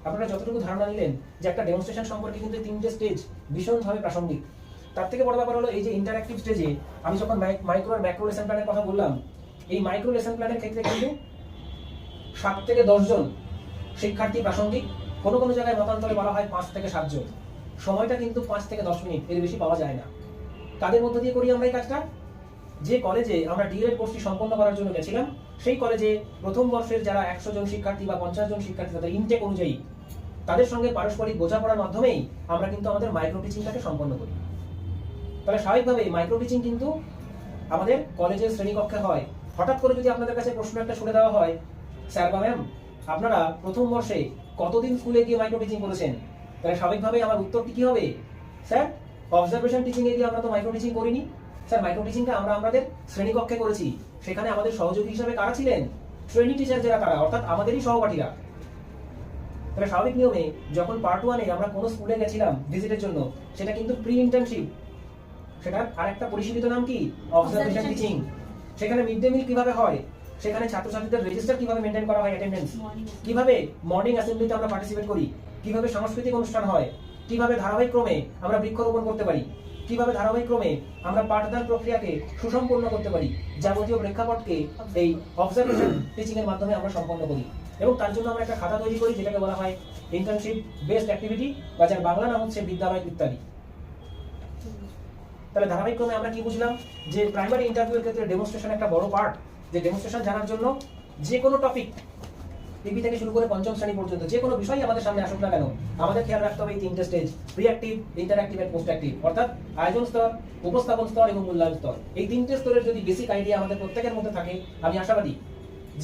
আপনারা যতটুকু ধারণা নিলেন যে একটা ডেমনস্ট্রেশন সম্পর্কে কিন্তু তিনটে স্টেজ ভীষণভাবে প্রাসঙ্গিক। তার থেকে বড় ব্যাপার হলো এই যে ইন্টারঅ্যাক্টিভ স্টেজে আমি যখন মাইক্রো আর ম্যাক্রো লেসন প্ল্যানের কথা বললাম, এই মাইক্রো লেসন প্ল্যানের ক্ষেত্রে কিন্তু 7 থেকে 10 জন শিক্ষার্থী প্রাসঙ্গিক, কোনো কোনো জায়গায় মতান্তরে বলা হয় 5 থেকে 7 জন। সময়টা কিন্তু 5 থেকে 10 মিনিট, এর বেশি পাওয়া যায় না। কাদের মধ্য দিয়ে করি আমরা এই কাজটা? যে কলেজে আমরা ডিএলএড কোর্সটি সম্পন্ন করার জন্য গেছিলাম, সেই কলেজে প্রথম বর্ষের যারা 100 জন শিক্ষার্থী বা 50 জন শিক্ষার্থী তাদের ইনটেক অনুযায়ী তাদের সঙ্গে পারস্পরিক বোঝাপড়ার মাধ্যমেই আমরা কিন্তু আমাদের মাইক্রো টিচিংটাকে সম্পন্ন করি। তাহলে স্বাভাবিকভাবেই মাইক্রো টিচিং কিন্তু আমাদের কলেজের শ্রেণীকক্ষে হয়। হঠাৎ করে যদি আপনাদের কাছে প্রশ্ন একটা ছুড়ে দেওয়া হয়, স্যার বা ম্যাম আপনারা প্রথম বর্ষে কতদিন স্কুলে গিয়ে মাইক্রো টিচিং করেছেন, তাহলে স্বাভাবিকভাবেই আমার উত্তরটি কি হবে? স্যার অবজারভেশন টিচিং এ গিয়ে আমরা তো মাইক্রো টিচিং করিনি। স্যার মাইক্রো টিচিংটা আমরা আমাদের শ্রেণীকক্ষে করেছি। সেখানে আমাদের সহযোগী হিসেবে কারা ছিলেন? শ্রেণী টিচার যারা তারা, অর্থাৎ আমাদেরই সহপাঠীরা। তাহলে স্বাভাবিক নিয়মে যখন পার্ট 1-এ আমরা কোনো স্কুলে গেছিলাম ভিজিটের জন্য, সেটা কিন্তু প্রি ইন্টার্নশিপ, সেটার আরেকটা পরিশীলিত নাম কি? Observation teaching. সেখানে মিড ডে মিল কিভাবে হয়, সেখানে ছাত্রছাত্রীদের রেজিস্টার কিভাবে মেনটেন করা হয়, অ্যাটেন্ডেন্স কিভাবে, মর্নিং অ্যাসেম্বলিতে আমরা পার্টিসিপেট করি, কিভাবে সাংস্কৃতিক অনুষ্ঠান হয়, কিভাবে ধারাবাহিক ক্রমে আমরা বৃক্ষরোপণ করতে পারি, কিভাবে ধারাবাহিক ক্রমে আমরা পাঠদান প্রক্রিয়াকে সুসম্পন্ন করতে পারি, যাবতীয় প্রেক্ষাপটকে এই অবজারভেশন টিচিং এর মাধ্যমে আমরা সম্পন্ন করি। এবং তার জন্য আমরা একটা খাতা তৈরি করি যেটাকে বলা হয় ইন্টার্নশিপ বেসড অ্যাক্টিভিটি, বা যার বাংলা নাম হচ্ছে বিদ্যালয় ইত্যাদি। তাহলে ধারাবাহিক ক্রমে আমরা কি বুঝলাম? যে প্রাইমারি ইন্টারভিউর ক্ষেত্রে ডেমনস্ট্রেশন একটা বড় পার্ট। যে ডেমনস্ট্রেশন জানার জন্য যে কোনো টপিক, পিবি থেকে শুরু করে পঞ্চম শ্রেণী পর্যন্ত যে কোনো বিষয়ই আমাদের সামনে আসুক না কেন, আমাদের খেয়াল রাখতে হবে এই তিনটে স্টেজ: প্রিঅ্যাক্টিভ, ইন্টারঅ্যাক্টিভ এবং পোস্ট অ্যাক্টিভ। অর্থাৎ আয়োজন স্তর, উপস্থাপন স্তর এবং মূল্যায়ন স্তর। এই তিনটে স্তরের যদি বেসিক আইডিয়া আমাদের প্রত্যেকের মধ্যে থাকে, আমি আশাবাদী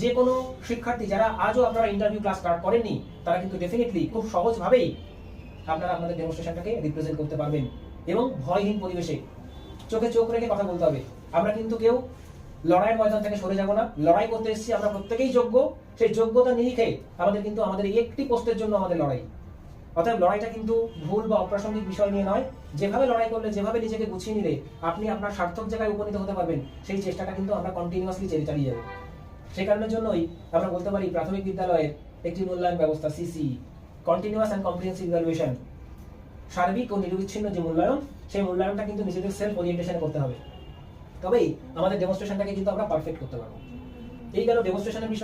যে কোনো শিক্ষার্থী যারা আজও আপনারা ইন্টারভিউ ক্লাস স্টার্ট করেননি, তারা কিন্তু ডেফিনেটলি খুব সহজভাবেই আপনারা আপনাদের ডেমনস্ট্রেশনটাকে রিপ্রেজেন্ট করতে পারবেন। এবং ভয়হীন পরিবেশে চোখে চোখ রেখে কথা বলতে হবে। আমরা কিন্তু কেউ লড়াইয়ের ময়দান থেকে সরে যাব না। লড়াই করতে এসেছি, আমরা প্রত্যেকেই যোগ্য। সেই যোগ্যতা নিরিখে আমাদের কিন্তু আমাদের এই একটি পোস্টের জন্য আমাদের লড়াই। অতএব লড়াইটা কিন্তু ভুল বা অপ্রাসঙ্গিক বিষয় নিয়ে নয়। যেভাবে লড়াই করলে, যেভাবে নিজেকে গুছিয়ে নিলে আপনি আপনার সার্থক জায়গায় উপনীত হতে পারবেন, সেই চেষ্টাটা কিন্তু আমরা কন্টিনিউয়াসলি চালিয়ে যাব। সেই কারণের জন্যই আমরা বলতে পারি প্রাথমিক বিদ্যালয়ের একটি মূল্যায়ন ব্যবস্থা, CC, continuous and comprehensive evaluation, সার্বিক ও নিরবিচ্ছিন্ন যে মূল্যায়ন, সেই মূল্যায়নটা কিন্তু নিজেদের সেলফ ওরিয়েন্টেশনে করতে হবে। তবেই আমাদের ডেমনস্ট্রেশনটাকে কিন্তু আমরা পারফেক্ট করতে পারবো। এই গেল ডেমনস্ট্রেশনের বিষয়।